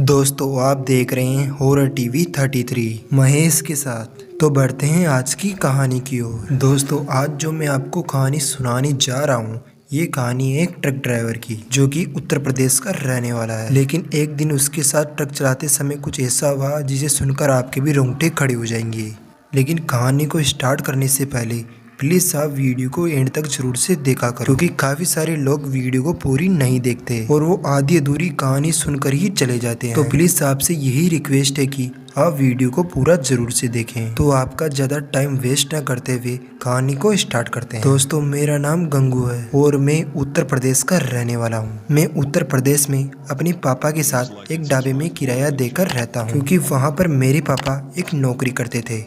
दोस्तों आप देख रहे हैं हॉरर टीवी 33 महेश के साथ। तो बढ़ते हैं आज की कहानी की ओर। दोस्तों आज जो मैं आपको कहानी सुनाने जा रहा हूँ ये कहानी है एक ट्रक ड्राइवर की जो कि उत्तर प्रदेश का रहने वाला है। लेकिन एक दिन उसके साथ ट्रक चलाते समय कुछ ऐसा हुआ जिसे सुनकर आपके भी रोंगटे खड़े हो जाएंगे। लेकिन कहानी को स्टार्ट करने से पहले प्लीज आप वीडियो को एंड तक जरूर से देखा करो, क्योंकि काफी सारे लोग वीडियो को पूरी नहीं देखते और वो आधी अधूरी कहानी सुनकर ही चले जाते हैं। तो प्लीज आपसे यही रिक्वेस्ट है कि आप वीडियो को पूरा जरूर से देखें। तो आपका ज्यादा टाइम वेस्ट न करते हुए कहानी को स्टार्ट करते हैं। दोस्तों मेरा नाम गंगू है और मैं उत्तर प्रदेश का रहने वाला हूँ। मैं उत्तर प्रदेश में अपने पापा के साथ एक ढाबे में किराया देकर रहता हूँ, क्योंकि वहाँ पर मेरे पापा एक नौकरी करते थे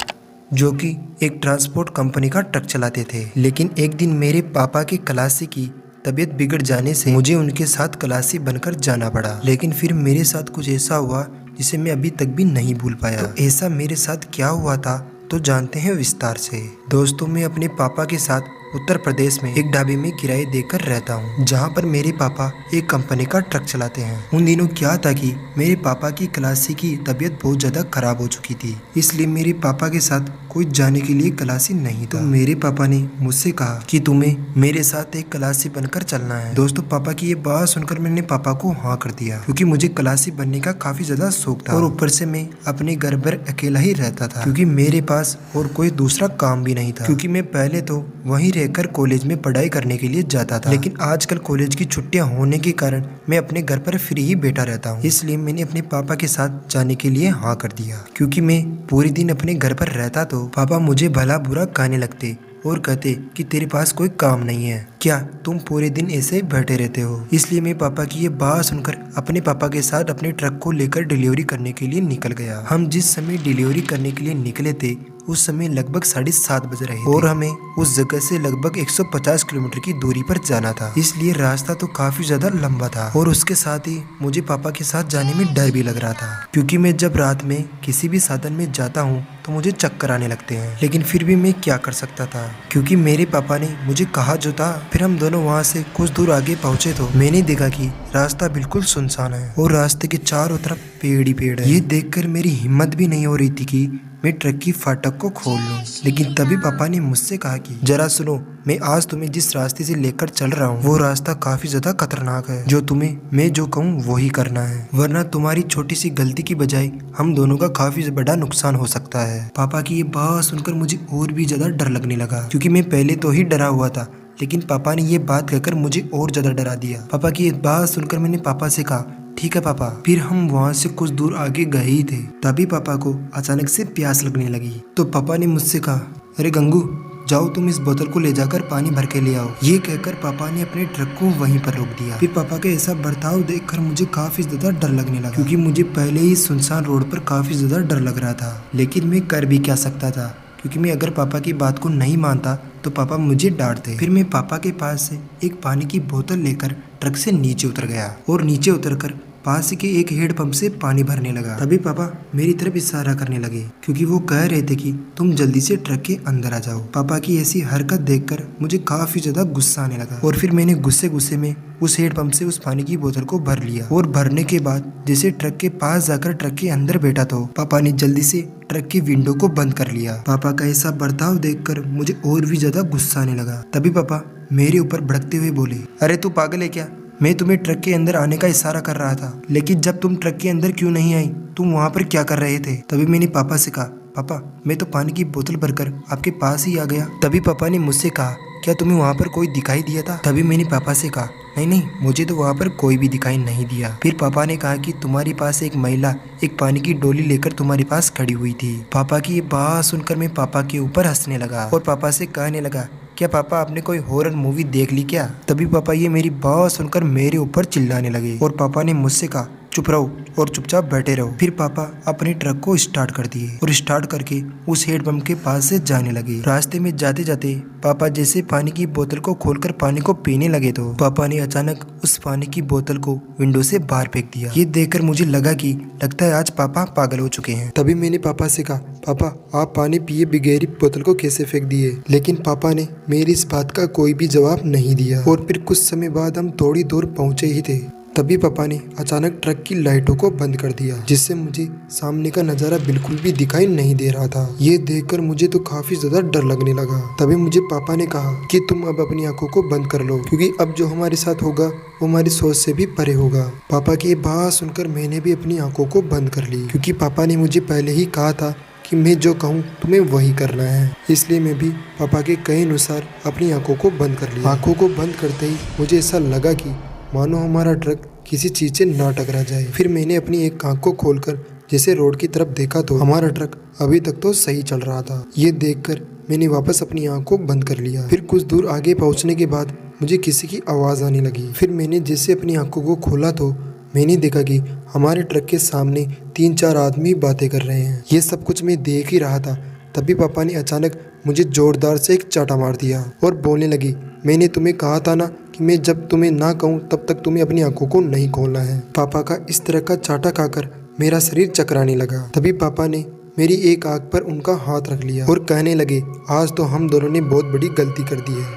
जो कि एक ट्रांसपोर्ट कंपनी का ट्रक चलाते थे। लेकिन एक दिन मेरे पापा की खलासी की तबीयत बिगड़ जाने से मुझे उनके साथ खलासी बनकर जाना पड़ा। लेकिन फिर मेरे साथ कुछ ऐसा हुआ जिसे मैं अभी तक भी नहीं भूल पाया। तो ऐसा मेरे साथ क्या हुआ था तो जानते हैं विस्तार से। दोस्तों मैं अपने पापा के साथ उत्तर प्रदेश में एक ढाबे में किराए देकर रहता हूँ, जहाँ पर मेरे पापा एक कंपनी का ट्रक चलाते हैं। उन दिनों क्या था कि मेरे पापा की खलासी की तबीयत बहुत ज्यादा खराब हो चुकी थी, इसलिए मेरे पापा के साथ कोई जाने के लिए खलासी नहीं था। तो मेरे पापा ने मुझसे कहा कि तुम्हें मेरे साथ एक खलासी बनकर चलना है। दोस्तों पापा की ये बात सुनकर मैंने पापा को हाँ कर दिया, क्योंकि मुझे खलासी बनने का काफी ज्यादा शौक था और ऊपर से मैं अपने घर पर अकेला ही रहता था, क्योंकि मेरे पास और कोई दूसरा काम भी नहीं था। क्योंकि मैं पहले तो वहीं रहकर कॉलेज में पढ़ाई करने के लिए जाता था, लेकिन आजकल कॉलेज की छुट्टियां होने के कारण मैं अपने घर पर फ्री ही बैठा रहता हूँ। इसलिए मैंने अपने पापा के साथ जाने के लिए हाँ कर दिया। क्योंकि मैं पूरे दिन अपने घर पर रहता तो पापा मुझे भला बुरा कहने लगते और कहते कि तेरे पास कोई काम नहीं है क्या, तुम पूरे दिन ऐसे बैठे रहते हो। इसलिए मैं पापा की ये बात सुनकर अपने पापा के साथ अपने ट्रक को लेकर डिलीवरी करने के लिए निकल गया। हम जिस समय डिलीवरी करने के लिए निकले थे उस समय लगभग 7:30 बज रहे थे और हमें उस जगह से लगभग 150 किलोमीटर की दूरी पर जाना था। इसलिए रास्ता तो काफी ज्यादा लंबा था और उसके साथ ही मुझे पापा के साथ जाने में डर भी लग रहा था, क्योंकि मैं जब रात में किसी भी साधन में जाता हूँ तो मुझे चक्कर आने लगते हैं। लेकिन फिर भी मैं क्या कर सकता था, क्योंकि मेरे पापा ने मुझे कहा जो था। फिर हम दोनों वहाँ से कुछ दूर आगे पहुँचे तो मैंने देखा कि रास्ता बिल्कुल सुनसान है और रास्ते के चारों तरफ पेड़ ही पेड़ है। ये देखकर मेरी हिम्मत भी नहीं हो रही थी कि मैं ट्रक की फाटक को खोल लूं। लेकिन तभी पापा ने मुझसे कहा कि जरा सुनो, मैं आज तुम्हें जिस रास्ते से लेकर चल रहा हूँ वो रास्ता काफी ज्यादा खतरनाक है, जो तुम्हें मैं जो कहूँ वही करना है, वरना तुम्हारी छोटी सी गलती की बजाय हम दोनों का काफी बड़ा नुकसान हो सकता है। पापा की ये बात सुनकर मुझे और भी ज्यादा डर लगने लगा, क्योंकि मैं पहले तो ही डरा हुआ था, लेकिन पापा ने ये बात कहकर मुझे और ज्यादा डरा दिया। पापा की ये बात सुनकर मैंने पापा से कहा ठीक है पापा। फिर हम वहाँ से कुछ दूर आगे गए ही थे, तभी पापा को अचानक से प्यास लगने लगी। तो पापा ने मुझसे कहा अरे गंगू जाओ तुम इस बोतल को ले जाकर पानी भर के ले आओ। ये कहकर पापा ने अपने ट्रक को वहीं पर रोक दिया। फिर पापा का ऐसा बर्ताव देखकर मुझे काफी ज्यादा डर लगने लगा, क्योंकि मुझे पहले ही सुनसान रोड पर काफी ज्यादा डर लग रहा था। लेकिन मैं कर भी क्या सकता था, क्योंकि मैं अगर पापा की बात को नहीं मानता तो पापा मुझे डांटते। फिर मैं पापा के पास से एक पानी की बोतल लेकर ट्रक से नीचे उतर गया और नीचे उतरकर पास के एक हेडपंप से पानी भरने लगा। तभी पापा मेरी तरफ इशारा करने लगे, क्योंकि वो कह रहे थे कि तुम जल्दी से ट्रक के अंदर आ जाओ। पापा की ऐसी हरकत देखकर मुझे काफी ज्यादा गुस्सा आने लगा और फिर मैंने गुस्से में उस हेडपंप से उस पानी की बोतल को भर लिया। और भरने के बाद जैसे ट्रक के पास जाकर ट्रक के अंदर बैठा तो पापा ने जल्दी से ट्रक की विंडो को बंद कर लिया। पापा का ऐसा बर्ताव देखकर मुझे और भी ज्यादा गुस्सा आने लगा। तभी पापा मेरे ऊपर भड़कते हुए बोले अरे तू पागल है क्या, मैं तुम्हें ट्रक के अंदर आने का इशारा कर रहा था, लेकिन जब तुम ट्रक के अंदर क्यों नहीं आई, तुम वहाँ पर क्या कर रहे थे। तभी मैंने पापा से कहा पापा मैं तो पानी की बोतल भरकर आपके पास ही आ गया। तभी पापा ने मुझसे कहा क्या तुम्हें वहाँ पर कोई दिखाई दिया था। तभी मैंने पापा से कहा नहीं मुझे तो वहाँ पर कोई भी दिखाई नहीं दिया। फिर पापा ने कहा कि तुम्हारे पास एक महिला एक पानी की डोली लेकर तुम्हारे पास खड़ी हुई थी। पापा की ये बात सुनकर मैं पापा के ऊपर हंसने लगा और पापा से कहने लगा क्या पापा आपने कोई हॉरर मूवी देख ली क्या। तभी पापा ये मेरी बात सुनकर मेरे ऊपर चिल्लाने लगे और पापा ने मुझसे कहा चुप रहो और चुपचाप बैठे रहो। फिर पापा अपने ट्रक को स्टार्ट कर दिए और स्टार्ट करके उस हेडपंप के पास से जाने लगे। रास्ते में जाते जाते पापा जैसे पानी की बोतल को खोलकर पानी को पीने लगे तो पापा ने अचानक उस पानी की बोतल को विंडो से बाहर फेंक दिया। ये देखकर मुझे लगा कि लगता है आज पापा पागल हो चुके हैं। तभी मैंने पापा से कहा पापा आप पानी पिए बगैर बोतल को कैसे फेंक दिए। लेकिन पापा ने मेरी इस बात का कोई भी जवाब नहीं दिया और फिर कुछ समय बाद हम थोड़ी दूर पहुंचे ही थे तभी पापा ने अचानक ट्रक की लाइटों को बंद कर दिया, जिससे मुझे सामने का नजारा बिल्कुल भी दिखाई नहीं दे रहा था। ये देखकर मुझे तो काफी ज्यादा डर लगने लगा। तभी मुझे पापा ने कहा कि तुम अब अपनी आंखों को बंद कर लो, क्योंकि अब जो हमारे साथ होगा वो हमारी सोच से भी परे होगा। पापा की ये बात सुनकर मैंने भी अपनी आंखों को बंद कर ली, क्योंकि पापा ने मुझे पहले ही कहा था कि मैं जो कहूँ तुम्हें वही करना है। इसलिए मैं भी पापा के कहे अनुसार अपनी आंखों को बंद कर लिया। आंखों को बंद करते ही मुझे ऐसा लगा कि मानो हमारा ट्रक किसी चीज से ना टकरा जाए। फिर मैंने अपनी एक आंख को खोलकर जैसे रोड की तरफ देखा तो हमारा ट्रक अभी तक तो सही चल रहा था। ये देखकर मैंने वापस अपनी आंख को बंद कर लिया। फिर कुछ दूर आगे पहुंचने के बाद मुझे किसी की आवाज आने लगी। फिर मैंने जैसे अपनी आंखों को खोला तो मैंने देखा कि हमारे ट्रक के सामने 3-4 आदमी बातें कर रहे हैं। ये सब कुछ मैं देख ही रहा था। तभी पापा ने अचानक मुझे जोरदार से एक चाटा मार दिया और बोलने लगी, मैंने तुम्हें कहा था ना कि मैं जब तुम्हें ना कहूँ तब तक तुम्हें अपनी आंखों को नहीं खोलना है। पापा का इस तरह का चाटा खाकर मेरा शरीर चकराने लगा। तभी पापा ने मेरी एक आंख पर उनका हाथ रख लिया और कहने लगे, आज तो हम दोनों ने बहुत बड़ी गलती कर दी है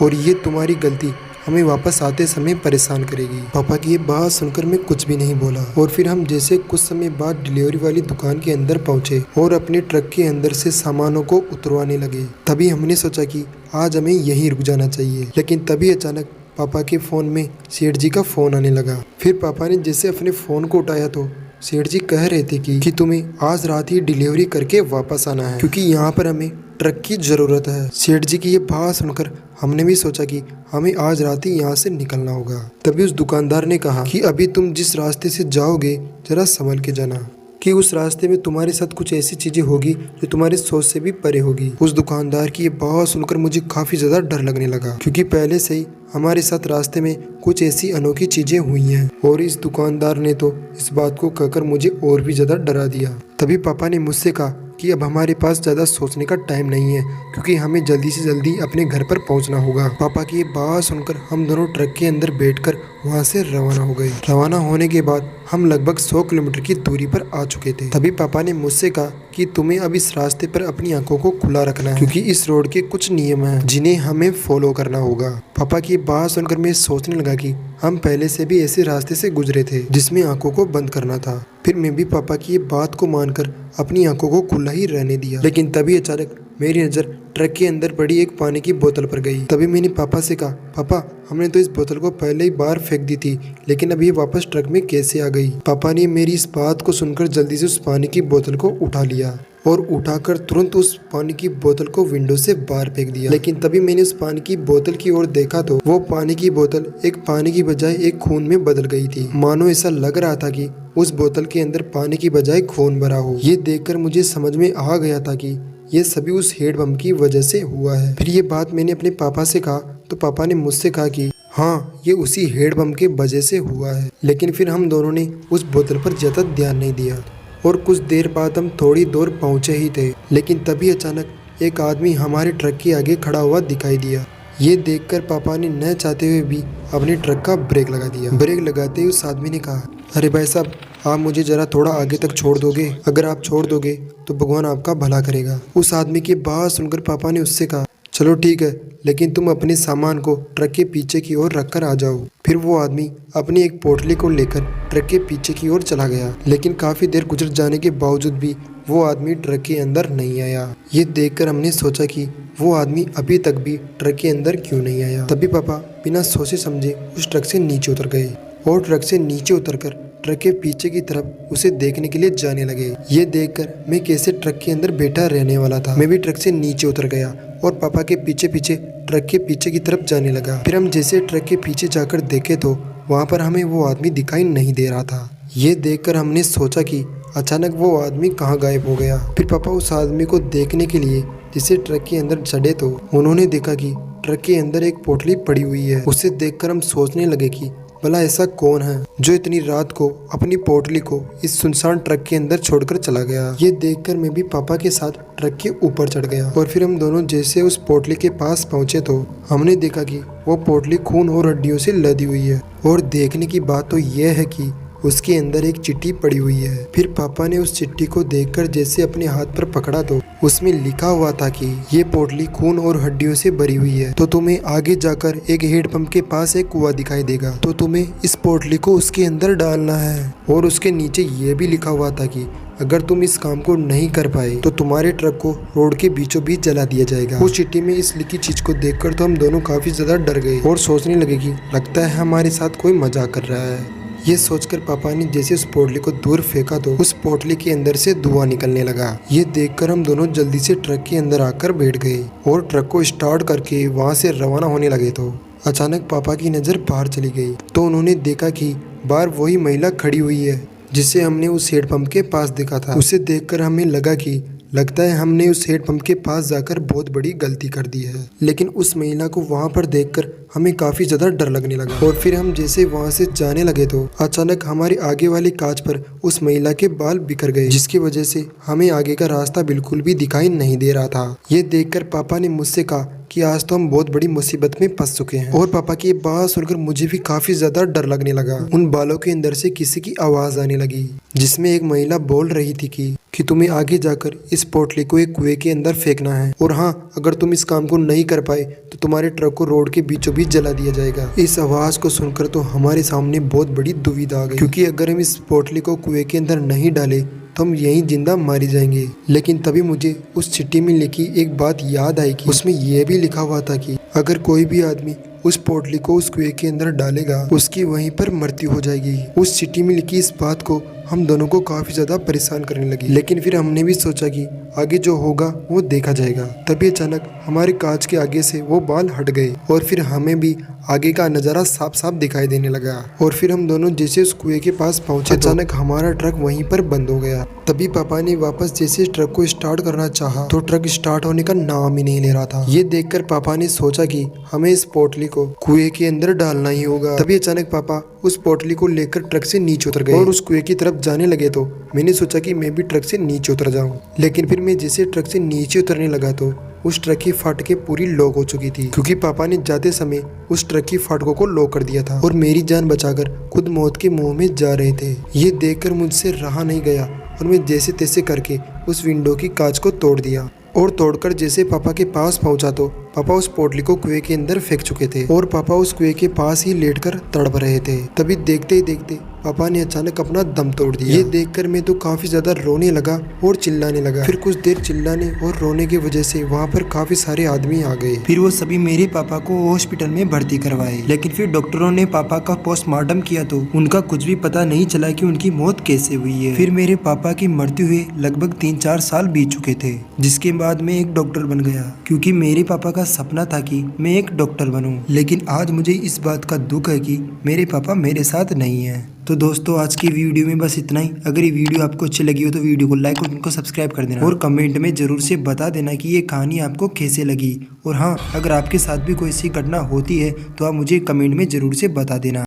और ये तुम्हारी गलती हमें वापस आते समय परेशान करेगी। पापा की ये बात सुनकर मैं कुछ भी नहीं बोला और फिर हम जैसे कुछ समय बाद डिलीवरी वाली दुकान के अंदर पहुंचे और अपने ट्रक के अंदर से सामानों को उतरवाने लगे। तभी हमने सोचा कि आज हमें यहीं रुक जाना चाहिए, लेकिन तभी अचानक पापा के फोन में सेठ जी का फोन आने लगा। फिर पापा ने जैसे अपने फोन को उठाया तो सेठ जी कह रहे थे कि तुम्हें आज रात ही डिलीवरी करके वापस आना है, क्योंकि यहाँ पर हमें ट्रक की जरूरत है। सेठ जी की ये बात सुनकर हमने भी सोचा कि हमें आज रात ही यहाँ से निकलना होगा। तभी उस दुकानदार ने कहा कि अभी तुम जिस रास्ते से जाओगे जरा संभल के जाना, कि उस रास्ते में तुम्हारे साथ कुछ ऐसी चीजें होगी जो तुम्हारी सोच से भी परे होगी। उस दुकानदार की ये बात सुनकर मुझे काफी ज्यादा डर लगने लगा, क्योंकि पहले से ही हमारे साथ रास्ते में कुछ ऐसी अनोखी चीजें हुई हैं और इस दुकानदार ने तो इस बात को कहकर मुझे और भी ज्यादा डरा दिया। तभी पापा ने मुझसे कहा कि अब हमारे पास ज़्यादा सोचने का टाइम नहीं है, क्योंकि हमें जल्दी से जल्दी अपने घर पर पहुंचना होगा। पापा की ये बात सुनकर हम दोनों ट्रक के अंदर बैठकर वहां से रवाना हो गए। रवाना होने के बाद हम लगभग 100 किलोमीटर की दूरी पर आ चुके थे। तभी पापा ने मुझसे कहा कि तुम्हें अब इस रास्ते पर अपनी आंखों को खुला रखना है, क्योंकि इस रोड के कुछ नियम हैं जिन्हें हमें फॉलो करना होगा। पापा की बात सुनकर मैं सोचने लगा कि हम पहले से भी ऐसे रास्ते से गुजरे थे जिसमें आंखों को बंद करना था। फिर मैं भी पापा की ये बात को मानकर अपनी आंखों को खुला ही रहने दिया। लेकिन तभी अचानक मेरी नज़र ट्रक के अंदर पड़ी एक पानी की बोतल पर गई। तभी मैंने पापा से कहा, पापा हमने तो इस बोतल को पहले ही बाहर फेंक दी थी, लेकिन अब ये वापस ट्रक में कैसे आ गई। पापा ने मेरी इस बात को सुनकर जल्दी से उस पानी की बोतल को उठा लिया और उठाकर तुरंत उस पानी की बोतल को विंडो से बाहर फेंक दिया। लेकिन तभी मैंने उस पानी की बोतल की ओर देखा तो वो पानी की बोतल एक पानी की बजाय एक खून में बदल गई थी। मानो ऐसा लग रहा था कि उस बोतल के अंदर पानी की बजाय खून भरा हो। ये देखकर मुझे समझ में आ गया था कि ये सभी उस हेड बम की वजह से हुआ है। फिर ये बात मैंने अपने पापा से कहा तो पापा ने मुझसे कहा कि हाँ, ये उसी हेड बम के वजह से हुआ है। लेकिन फिर हम दोनों ने उस बोतल पर ज्यादा ध्यान नहीं दिया और कुछ देर बाद हम थोड़ी दूर पहुंचे ही थे। लेकिन तभी अचानक एक आदमी हमारे ट्रक के आगे खड़ा हुआ दिखाई दिया। ये देखकर पापा ने न चाहते हुए भी अपने ट्रक का ब्रेक लगा दिया। ब्रेक लगाते ही उस आदमी ने कहा, अरे भाई साहब, आप मुझे जरा थोड़ा आगे तक छोड़ दोगे? अगर आप छोड़ दोगे तो भगवान आपका भला करेगा। उस आदमी की बात सुनकर पापा ने उससे कहा, चलो ठीक है, लेकिन तुम अपने सामान को ट्रक के पीछे की ओर रखकर आ जाओ। फिर वो आदमी अपनी एक पोटली को लेकर ट्रक के पीछे की ओर चला गया। लेकिन काफी देर गुजर जाने के बावजूद भी वो आदमी ट्रक के अंदर नहीं आया। ये देखकर हमने सोचा कि वो आदमी अभी तक भी ट्रक के अंदर क्यों नहीं आया। तभी पापा बिना सोचे समझे उस ट्रक से नीचे उतर गए और ट्रक से नीचे उतरकर ट्रक के पीछे की तरफ उसे देखने के लिए जाने लगे। ये देखकर मैं कैसे ट्रक के अंदर बैठा रहने वाला था, मैं भी ट्रक से नीचे उतर गया और पापा के पीछे पीछे ट्रक के पीछे की तरफ जाने लगा। फिर हम जैसे ट्रक के पीछे जाकर देखे तो वहाँ पर हमें वो आदमी दिखाई नहीं दे रहा था। ये देखकर हमने सोचा कि अचानक वो आदमी कहाँ गायब हो गया। फिर पापा उस आदमी को देखने के लिए जिसे ट्रक के अंदर चढ़े तो उन्होंने देखा कि ट्रक के अंदर एक पोटली पड़ी हुई है। उसे देखकर हम सोचने लगे कि भला ऐसा कौन है जो इतनी रात को अपनी पोटली को इस सुनसान ट्रक के अंदर छोड़कर चला गया। ये देखकर मैं भी पापा के साथ ट्रक के ऊपर चढ़ गया और फिर हम दोनों जैसे उस पोटली के पास पहुंचे तो हमने देखा कि वो पोटली खून और हड्डियों से लदी हुई है। और देखने की बात तो यह है कि उसके अंदर एक चिट्ठी पड़ी हुई है। फिर पापा ने उस चिट्ठी को देखकर जैसे अपने हाथ पर पकड़ा तो उसमें लिखा हुआ था कि ये पोटली खून और हड्डियों से भरी हुई है, तो तुम्हें आगे जाकर एक हेडपंप के पास एक कुआं दिखाई देगा, तो तुम्हें इस पोटली को उसके अंदर डालना है। और उसके नीचे ये भी लिखा हुआ था कि अगर तुम इस काम को नहीं कर पाए तो तुम्हारे ट्रक को रोड के बीचों बीच जला दिया जाएगा। उस चिट्ठी में इस लिखी चीज को देखकर तो हम दोनों काफी ज्यादा डर गए और सोचने लगे कि लगता है हमारे साथ कोई मजाक कर रहा है। ये सोचकर पापा ने जैसे उस पोटली को दूर फेंका तो उस पोटली के अंदर से धुआं निकलने लगा। ये देखकर हम दोनों जल्दी से ट्रक के अंदर आकर बैठ गए और ट्रक को स्टार्ट करके वहां से रवाना होने लगे। तो अचानक पापा की नजर बाहर चली गई तो उन्होंने देखा कि बाहर वही महिला खड़ी हुई है जिसे हमने उस हेडपंप के पास देखा था। उसे देखकर हमें लगा कि लगता है हमने उस हेडपंप के पास जाकर बहुत बड़ी गलती कर दी है। लेकिन उस महिला को वहां पर देखकर हमें काफी ज्यादा डर लगने लगा और फिर हम जैसे वहां से जाने लगे तो अचानक हमारे आगे वाली कांच पर उस महिला के बाल बिखर गए, जिसकी वजह से हमें आगे का रास्ता बिल्कुल भी दिखाई नहीं दे रहा था। ये देखकर पापा ने मुझसे कहा कि आज तो हम बहुत बड़ी मुसीबत में फंस चुके हैं। और पापा की ये बात सुनकर मुझे भी काफी ज्यादा डर लगने लगा। उन बालों के अंदर से किसी की आवाज आने लगी जिसमें एक महिला बोल रही थी कि तुम्हें आगे जाकर इस पोटली को एक कुएं के अंदर फेंकना है, और हाँ, अगर तुम इस काम को नहीं कर पाए तो तुम्हारे ट्रक को रोड के बीचों बीच जला दिया जाएगा। इस आवाज को सुनकर तो हमारे सामने बहुत बड़ी दुविधा आ गई, क्योंकि अगर हम इस पोटली को कुएं के अंदर नहीं डाले तो हम यहीं जिंदा मारी जाएंगे। लेकिन तभी मुझे उस चिट्ठी में लिखी एक बात याद आई कि उसमें यह भी लिखा हुआ था कि अगर कोई भी आदमी उस पोटली को उस कुएं के अंदर डालेगा उसकी वहीं पर मृत्यु हो जाएगी। उस चिट्ठी में लिखी इस बात को हम दोनों को काफी ज्यादा परेशान करने लगी। लेकिन फिर हमने भी सोचा कि आगे जो होगा वो देखा जाएगा। तभी अचानक हमारे कांच के आगे से वो बाल हट गए और फिर हमें भी आगे का नजारा साफ साफ दिखाई देने लगा। और फिर हम दोनों जैसे उस कुएं के पास पहुंचे, अचानक हमारा ट्रक वहीं पर बंद हो गया। तभी पापा ने वापस जैसे ट्रक को स्टार्ट करना चाहा तो ट्रक स्टार्ट होने का नाम ही नहीं ले रहा था। ये देखकर पापा ने सोचा कि हमें इस पोटली को कुएं के अंदर डालना ही होगा। तभी अचानक पापा उस पोटली को लेकर ट्रक से नीचे उतर गए और उस कुएं की तरफ जाने लगे। तो मैंने सोचा कि मैं भी ट्रक से नीचे उतर जाऊं, लेकिन फिर मैं जैसे ट्रक से नीचे उतरने लगा तो उस ट्रक की फाटकें पूरी लॉक हो चुकी थी, क्योंकि पापा ने जाते समय उस ट्रक की फाटकों को लॉक कर दिया था और मेरी जान बचाकर खुद मौत के मुंह में जा रहे थे। ये देखकर मुझसे रहा नहीं गया और मैं जैसे तैसे करके उस विंडो की कांच को तोड़ दिया और तोड़कर जैसे पापा के पास पहुंचा तो पापा उस पोटली को कुएं के अंदर फेंक चुके थे और पापा उस कुएं के पास ही लेटकर तड़प रहे थे। तभी देखते ही देखते पापा ने अचानक अपना दम तोड़ दिया। ये देखकर मैं तो काफी ज्यादा रोने लगा और चिल्लाने लगा। फिर कुछ देर चिल्लाने और रोने की वजह से वहाँ पर काफी सारे आदमी आ गए। फिर वो सभी मेरे पापा को हॉस्पिटल में भर्ती करवाए, लेकिन फिर डॉक्टरों ने पापा का पोस्टमार्टम किया तो उनका कुछ भी पता नहीं चला कि उनकी मौत कैसे हुई है। फिर मेरे पापा की मृत्यु हुए लगभग 3-4 साल बीत चुके थे, जिसके बाद मैं एक डॉक्टर बन गया, क्योंकि मेरे पापा का सपना था कि मैं एक डॉक्टर बनूं। लेकिन आज मुझे इस बात का दुख है कि मेरे पापा मेरे साथ नहीं है। तो दोस्तों, आज की वीडियो में बस इतना ही। अगर ये वीडियो आपको अच्छी लगी हो तो वीडियो को लाइक और उनको सब्सक्राइब कर देना और कमेंट में जरूर से बता देना कि ये कहानी आपको कैसे लगी। और हाँ, अगर आपके साथ भी कोई ऐसी घटना होती है तो आप मुझे कमेंट में जरूर से बता देना।